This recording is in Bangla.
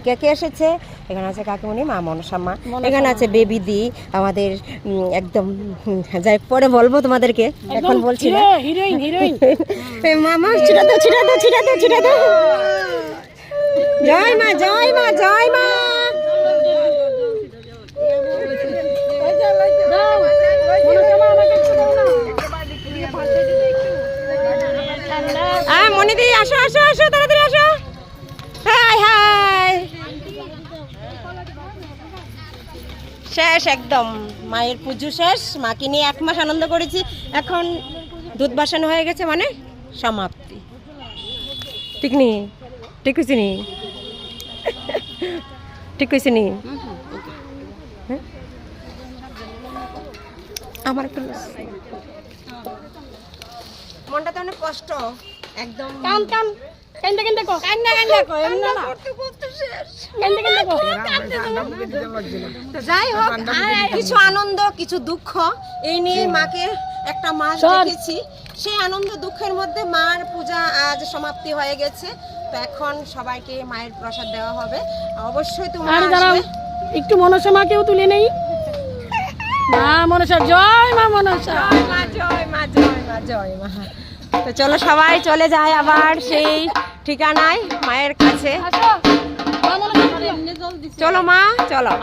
কে কে এসেছে? এখানে আছে কাকিমণি, মা মনসা মা, এখানে আছে বেবি দি আমাদের, একদম যাই পরে বলবো তোমাদেরকে, এখন বলছি না। হিরোইন হিরোইন মামা ছিটা দাও ছিটা দাও ছিটা দাও ছিটা দাও। জয় মা জয় মা জয় মা। মনিদি আসো আসো আসো তাড়াতাড়ি আসো। High high. শেষ একদম, মায়ের পুজো শেষ, মাকে নিয়ে 1 মাস আনন্দ করেছি, এখন দুধ বাসানো হয়ে গেছে, মানে সমাপ্তি। ঠিক নি? ঠিক হয়েছে নি? ঠিক হয়েছে নি? আমার একটু মনটা তো অনেক কষ্ট, একদম কান কান কেন কেন দেখো কান্না কান্না কো এমন না কেন কেন দেখো তো যাই হোক, কিছু আনন্দ কিছু দুঃখ এই নিয়ে মাকে একটা মাস দেখেছি, সেই আনন্দ দুঃখের মধ্যে মার পূজা আজ সমাপ্তি হয়ে গেছে। তো এখন সবাইকে মায়ের প্রসাদ দেওয়া হবে, অবশ্যই তোমরা আসবে। একটু মনসা মাকেও তুলে নেই। মা মনসা জয়, মা মনসা জয় মা জয় মা জয় মা জয় মা। তো চলো সবাই চলে যায় আবার সেই ঠিকানায় মায়ের কাছে। চলো মা চলো।